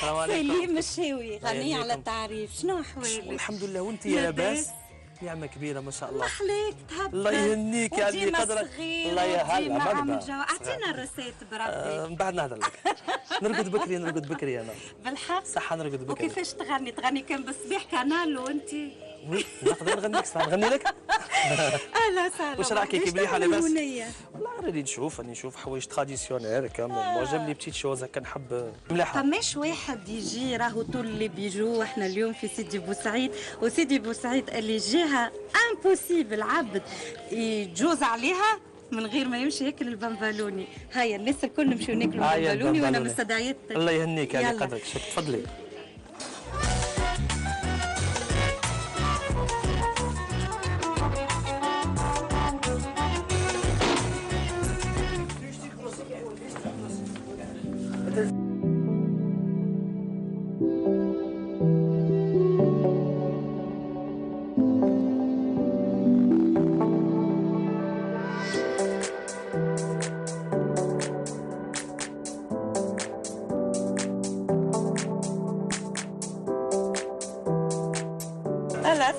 السلام عليكم. سليم الشاوي، غنية على التعريف، شنو أحوالك؟ الحمد لله، وانت يا لاباس؟ نعمة كبيرة ما شاء الله. محليك تهبل. الله يهنيك يا عمي قدرك. الله يهلا مرحبا. اعطينا الرسائل بربي. من بعد نهضر لك. نرقد بكري انا. بالحق؟ صح نرقد بكري. وكيفاش تغني كان بالصباح كانال وانت؟ وي نقدر نغني لك، نغني لك. اهلا وسهلا. واش راكي كي مليحه لاباس؟ والله راني نشوف حوايج تراديسيونيل هكا، معجب لي بتيت شوز هكا نحب مليحه. فماش واحد يجي راهو طول اللي بيجوا احنا اليوم في سيدي بوسعيد، وسيدي بوسعيد اللي جهه امبوسيبل عبد يجوز عليها من غير ما يمشي ياكل البنبالوني. هيا الناس الكل نمشيو ناكلوا البنبالوني وانا مستدعيتك. الله يهنيك يا قدرك. تفضلي.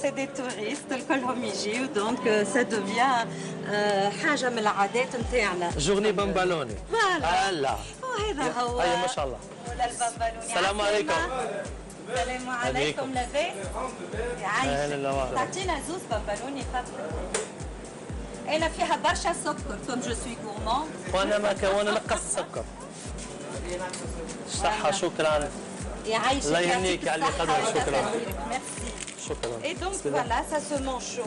سي دي توريست الكلهم يجيو دونك سا دوفيان حاجه من العادات نتاعنا. جورني بنبالوني. فوالا. وهذا هو. هيا ما شاء الله. ولا البنبالوني. السلام عليكم. السلام عليكم. لاباس؟ يعيشك. تعطينا زوز بنبالوني فضلك. انا فيها برشا سكر كوم جو سوي غورمون. وانا نقص السكر. صحة شكرا. يعيشك. الله يهنيك على قدرك. شكرا. ميرسي. شكرا. اي دونك فوالا سا سو مان شو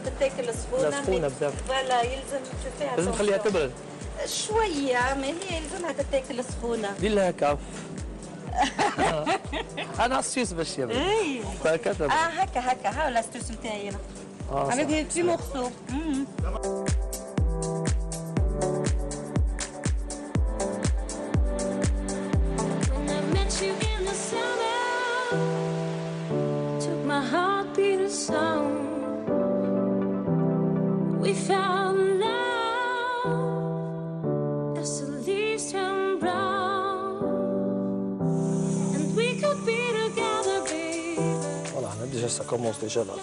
تتاكل سخونه. سخونه بزاف. فوالا يلزم تشوفيها. لازم تخليها تبرد. شويه ما هي يلزمها تتاكل سخونه. دير لها هكا. انا السويس باش يبرد. اي هكا تبرد. هكا ها لاستوس نتاعي انا. avec des petits morceaux. We found love as the leaves turn brown, and we could be together, baby. Voilà, déjà ça commence déjà là.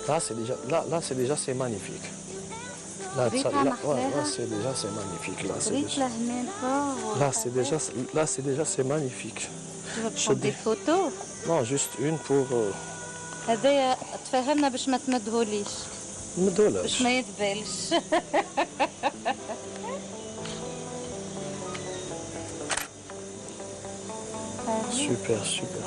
Là c'est déjà, là c'est déjà c'est magnifique. Là, c'est déjà c'est magnifique. Là c'est déjà c'est magnifique. Tu veux prendre des photos? Non, juste une pour. هذايا تفهمنا باش ما تمدهوليش. مدولاش. باش ما يتبالش. Super, super.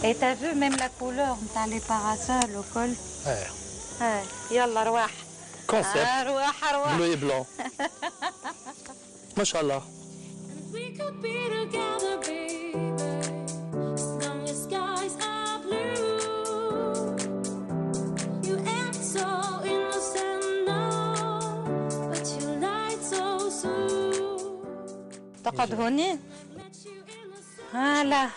Et t'as vu même la couleur نتاع لي باراسول وكل. ايه. يلا رواح. كونسيبت. رواح. بلو اي بلون. ما شاء الله. We could be together, baby, as long as skies are blue. You act so innocent now, but you lied so soon. تقعد هوني. هلا.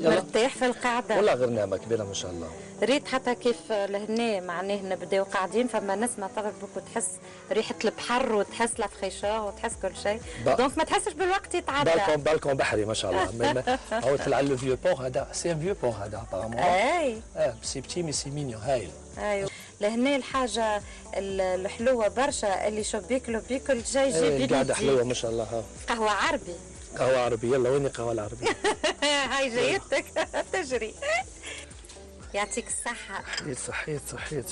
مرتاح في القعدة. والله غير نعمة كبيرة ما شاء الله. ريت حتى كيف لهنا معناه نبداو قاعدين فما نسمة طلب بك وتحس ريحة البحر وتحس لافخيشور وتحس كل شيء. دونك ما تحسش بالوقت يتعدى. بالكون بحري ما شاء الله. هو طلع لو فيو بون هذا، سي ان فيو بون هذا ابارامون. اي. سي بتي مي سي مينيون هايل. ايوه. لهنا الحاجة الحلوة برشا اللي شو بياكلوا بياكل جاي يجيب قاعدة حلوة ما شاء الله. قهوة عربي. قهوة عربي. يلا وين القهوة العربية؟ هاي جايتك تجري. يعطيك الصحة. صحيت.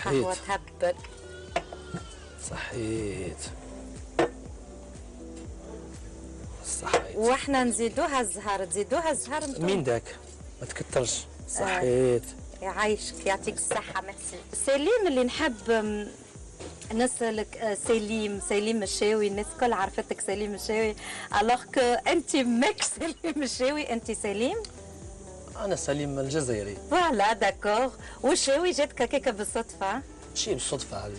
قهوة تهبل. صحيت. واحنا نزيدوها الزهر. مين داك؟ ما تكترش. صحيت. يعيشك يعطيك الصحة. ميرسي. سليم اللي نحب نسألك سليم الشاوي. الناس كل عرفتك سليم الشاوي الوغ كو انت ماكش سليم الشاوي، انت سليم. انا سليم الجزائري. فوالا داكوغ. والشاوي جاتك هكاك بالصدفة؟ ماشي بالصدفة،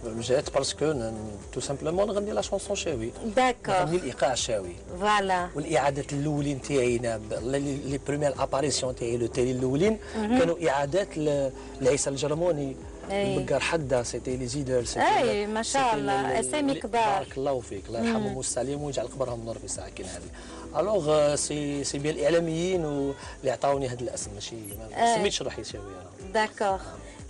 جات باسكو تو سامبلومون نغني لا شونسون شاوي. داكوغ. نغني الايقاع الشاوي. فوالا. والاعادات الاولين تاعي لي بروميير اباريسيون تاعي لو تالي الاولين كانوا اعادات لعيسى الجرموني البقار حدا سيتي لي زيدر اي ما شاء الله اسامي كبار. بارك الله فيك الله يرحمهم والسليم ويجعل قبرهم نور في ساكن هذه. الوغ سي بيان الاعلاميين واللي عطاوني هذا الاسم ماشي ما سميتش روحي شاوي انا. داكوغ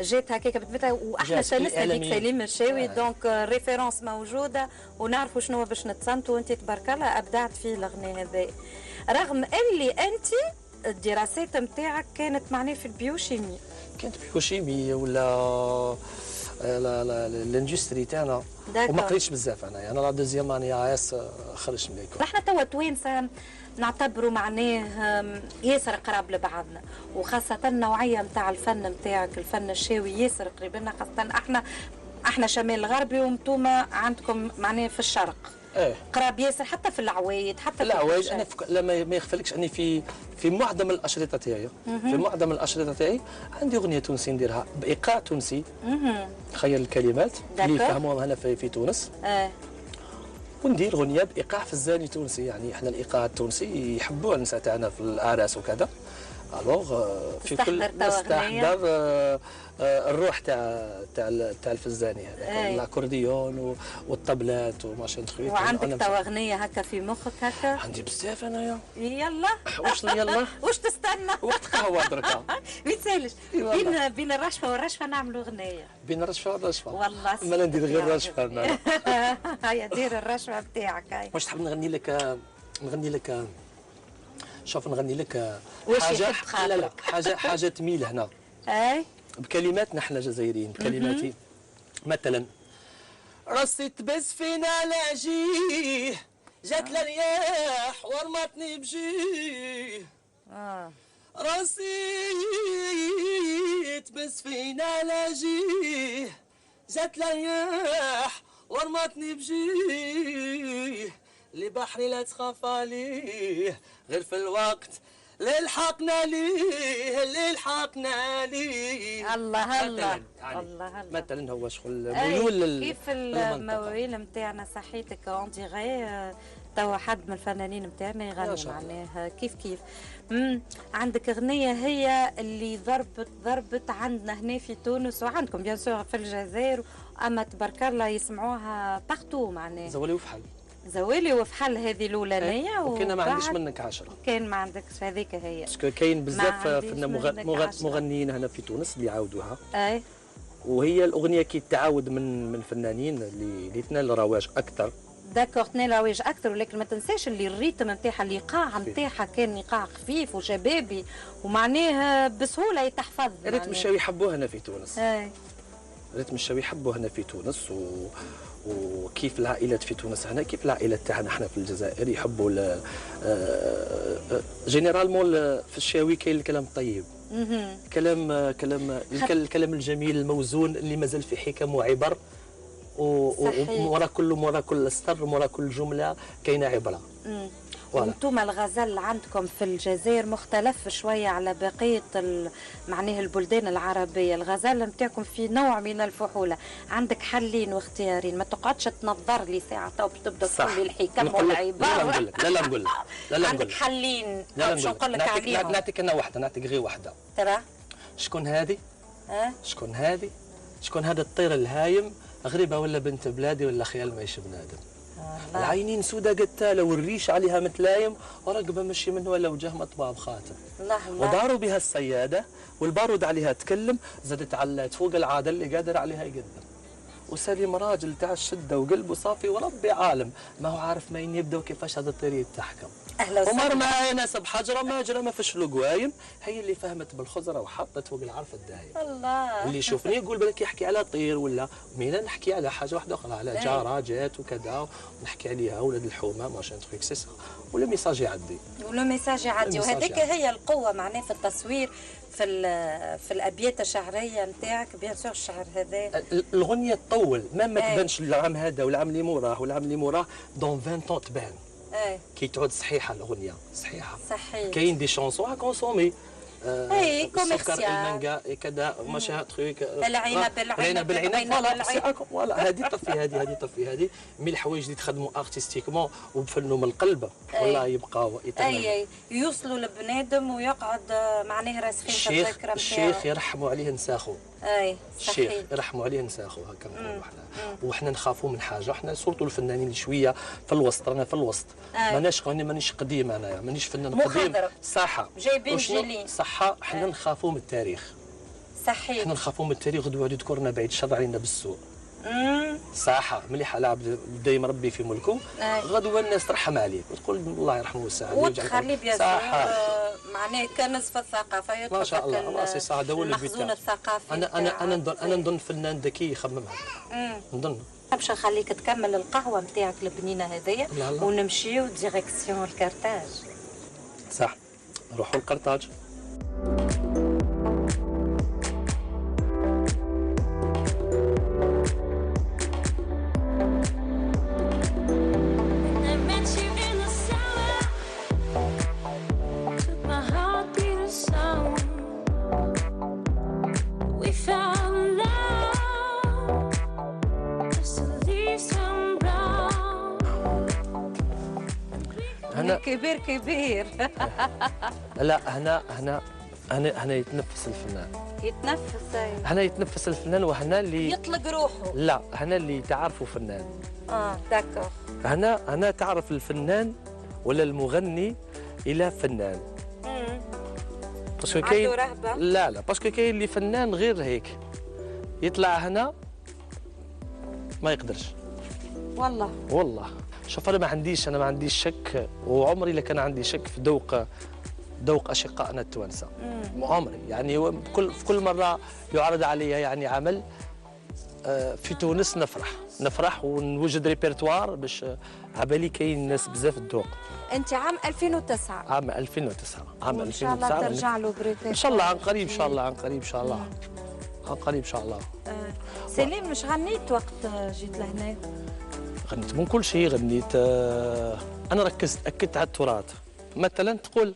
جات هكاك بتبدا واحنا شانسنا ديك سليم الشاوي دونك ريفيرونس موجوده ونعرفوا شنو باش نتصنتوا وانت تبارك الله ابدعت في الغناء هذا رغم اللي انت الدراسات نتاعك كانت معناها في البيوشيمي. كانت بيوشيمي ولا الاندستري تاعنا وما قريتش بزاف انا لا دوزيام اني اس خرجت من ليكول. احنا توا توانسه نعتبروا معناه ياسر قراب لبعضنا وخاصه النوعيه نتاع الفن نتاعك الفن الشاوي ياسر قريب لنا خاصه احنا شمال الغربي وانتم عندكم معناه في الشرق. قراب ياسر حتى في العوايد حتى في العوايد. انا لما ما يخفلكش اني في معظم الاشرطه تاعي عندي اغنيه تونسيه نديرها بايقاع تونسي. تخيل الكلمات اللي يفهموها هنا في تونس. وندير اغنيه بايقاع فزاني تونسي. يعني احنا الايقاع التونسي يحبوه النساء تاعنا في الاعراس وكذا. الوغ في كل نستحضر الروح تاع الفزاني هذا الاكورديون والطبلات وماشي نخويك. وعندك توا اغنيه هكا في مخك هكا؟ عندي بزاف انايا. يلا واش يلا واش تستنى؟ وقت قهوه دركا ما يتسالش. بين الرشفه والرشفه نعملوا اغنيه. بين الرشفه والرشفه والله ما ندير غير الرشفه انا. هيا دير الرشفه نتاعك. هاي واش تحب نغني لك شوف نغني لك حاجه لا حاجه تميل هنا بكلماتنا احنا جزائريين بكلماتي. مثلا راسي تبز فينا لاجيه جات الرياح ورمتني بجيه. راسي تبز فينا لاجيه جات الرياح ورمتني بجيه لبحري لا تخاف عليه غير في الوقت اللي لحقنا ليه الله مثلا هو شغل ميول كيف المواويل نتاعنا صحيتك اون ديغي توا حد من الفنانين نتاعنا يغني معناها كيف عندك اغنيه هي اللي ضربت عندنا هنا في تونس وعندكم بيان سور في الجزائر اما تبارك الله يسمعوها بارتو معناها زوالي وفحل هذه الاولانيه وكان ما عنديش منك 10. كان ما عندكش هذيك هي كاين بزاف مغنيين هنا في تونس اللي يعاودوها. وهي الاغنيه كي تعاود من فنانين اللي تنال رواج اكثر. داكور تنال رواج اكثر ولكن ما تنساش اللي الريتم نتاعها الايقاع نتاعها كان ايقاع خفيف وشبابي ومعناه بسهوله يتحفظ. الريتم الشاوي يحبوه هنا في تونس. الريتم الشاوي يحبوه هنا في تونس وكيف العائلات في تونس هنا كيف العائلات تاعنا احنا في الجزائر يحبوا جينيرالمون في الشاوي كاين الكلام الطيب. الكلام الجميل الموزون اللي مازال في حكم وعبر ومورا كل سطر مورا كل جمله كاينه عبره. وانتم الغزل عندكم في الجزائر مختلف شويه على بقيه معناها البلدان العربيه. الغزل نتاعكم في نوع من الفحوله. عندك حلين واختيارين ما تقعدش تنظر لي ساعه تو باش تبدا تقول لي الحكم والعباره. لا نقول لك عندك حلين باش نقول لك عليهم. نعطيك انا واحده نعطيك غير واحده. ترى شكون هذه؟ شكون هذا الطير الهايم غريبه ولا بنت بلادي ولا خيال ما يشبه بنادم. العينين سودة قتالة والريش عليها متلايم ورقبة مشي منه ولا وجه مطبع بخاتم. وداروا بها الصيادة والبارود عليها تكلم زادت علات فوق العادة اللي قادر عليها يقدم. وسليم راجل تاع الشدة وقلبه صافي وربي عالم ما هو عارف ما يبدا وكيفاش هذا الطير يتحكم. ومر معايا ناس بحجره ما فيش له قوايم هي اللي فهمت بالخزره وحطت فوق العرف الدايم. الله اللي يشوفني يقول بالك يحكي على طير ولا مينا نحكي على حاجه واحده اخرى على جاره جات وكذا ونحكي عليها ولاد الحومه ماشي نتخيك سي ولا ميساج يعدي وهذيك هي القوه معناه في التصوير في الابيات الشعريه نتاعك. بيان سور الشعر هذا الغنيه تطول ما تبانش العام هذا والعام اللي موراه دون 20 طون تبان. كي تعود صحيحه الاغنيه صحيحه صحيح. كاين دي شونسون ا كونسومي كوميرسيال المانجا كذا ماشي تخيك العنب فوالا هذه طفي هذه من الحوايج اللي تخدموا ارتستيكمون وبفنوا من القلب والله يبقاو يوصلوا لبنادم ويقعد معناه راسخين في الذاكره نتاعو. الشيخ يرحموا عليه نساخو اي الشيخ صحيح. يرحموا عليه نساخو هكا نقولوا احنا. وحنا نخافوا من حاجه، احنا سورتو الفنانين اللي شويه في الوسط، رانا في الوسط. مانيش قديم انايا، مانيش فنان قديم. صح جايبين جيلين. صح، احنا نخافوا من التاريخ. صحيح. احنا نخافوا من التاريخ غدوه يذكرنا بعيد الشر علينا بالسوء. صح، مليح على عبد دايما ربي في ملكه. غدوه الناس ترحم عليك وتقول الله يرحمه ويسع عليه وتخلي بيان معناه كنز في الثقافه يدخل ما شاء الله. راسي ساعه دولة المخزون الثقافي. انا نظن فنان ذكي يخمم هكا. نظن باش نخليك تكمل القهوه نتاعك البنينه هذيا ونمشيو ديريكسيون الكارتاج. صح، نروحوا القرطاج. كبير لا، هنا يتنفس الفنان. هنا يتنفس الفنان، وهنا اللي يطلق روحه. لا، هنا اللي تعرفوا فنان. داكور. هنا تعرف الفنان ولا المغني الى فنان. باسكو كاين رهبه. لا باسكو كاين اللي فنان غير هيك يطلع هنا ما يقدرش. والله شوف، انا ما عنديش شك، وعمري الا كان عندي شك في ذوق اشقائنا التوانسه. عمري يعني في كل مره يعرض علي يعني عمل في تونس نفرح ونوجد ريبرتوار باش عبالي كاين ناس بزاف الذوق. انت عام 2009. عام 2009 ان شاء الله ترجع له بريتيش. ان شاء الله عن قريب، عن قريب ان شاء الله. سليم، مش غنيت وقت جيت لهنا؟ غنيت من كل شيء، غنيت انا اكدت على التراث. مثلا تقول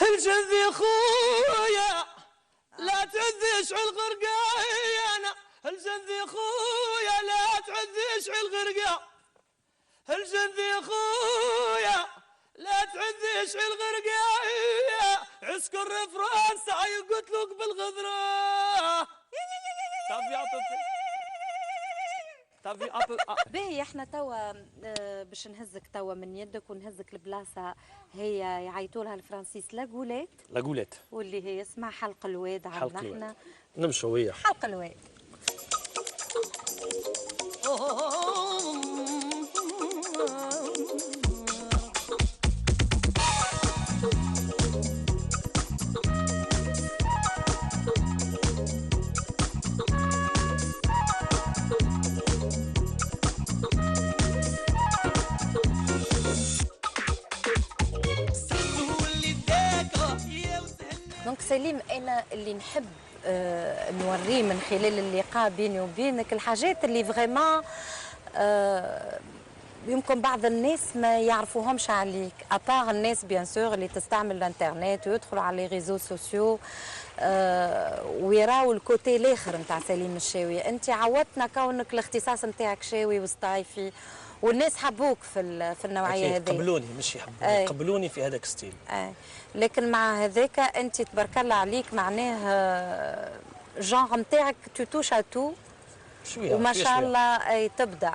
الجذي خويا لا تعذيش على الغرقانه، الجذي خويا لا تعذيش على الغرقه، الجذي خويا لا تعذيش على الغرقه، عسكر فرنسا يقتلوك بالغدره. باهي، احنا توا باش نهزك توا من يدك ونهزك البلاصه هي يعيطوا لها الفرنسيس لاغوليت، واللي هي اسمها حلق الواد عندنا احنا. نمشوا ويا حلق الواد. دونك سليم، انا اللي نحب نوريه من خلال اللقاء بيني وبينك الحاجات اللي فريمون يمكن بعض الناس ما يعرفوهمش عليك، ابار الناس بيان سور اللي تستعمل الانترنت ويدخلوا على لي ريزو سوسيو ويراو الكوتي الاخر نتاع سليم الشاوي. انت عودتنا كونك الاختصاص نتاعك شاوي وسطايفي، والناس حبوك في النوعيه هذه. قبلوني، مش يحبوني، قبلوني في هذاك ستيل. لكن مع هذاك انت تبارك الله عليك، معناه جونغ نتاعك توتوش ا تو شويه، وما شاء الله تبدع.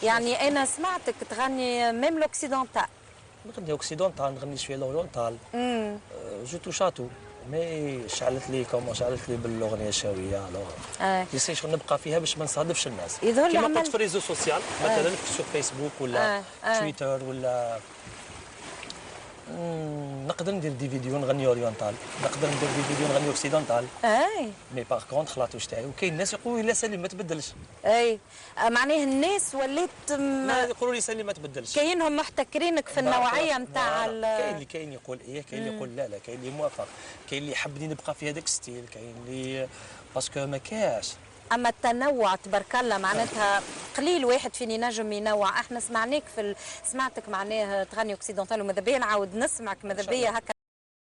يعني انا سمعتك تغني ميم لوكسيدونتال. نغني اوكسيدونتال، نغني شويه لورونتال. جو توشاتو مي شعلت لي بالاغنيه الشاويه. يصير شغل نبقى فيها باش ما نصادفش الناس. كيما قلت في الريزو سوسيال مثلا في فيسبوك ولا تويتر ولا نقدر ندير دي فيديو نغني اورينتال، نقدر ندير دي فيديو نغني اوكسيدونتال. مي باغ كونت خلاطوش تاعي، وكاين الناس يقولوا لي لا سليم ما تبدلش. معناه الناس ولات يقولوا لي سليم ما تبدلش، كاينهم محتكرينك في النوعيه نتاع كاين اللي يقول كاين اللي يقول لا، كاين اللي موافق، كاين اللي يحبني نبقى في هذاك ستيل، كاين اللي باسكو ما كاش. اما التنوع تبارك الله معناتها قليل واحد فين ينجم ينوع. احنا سمعناك سمعتك معناها تغني اوكسيدونتال، وماذا بيا نعاود نسمعك، ماذا بيا هكا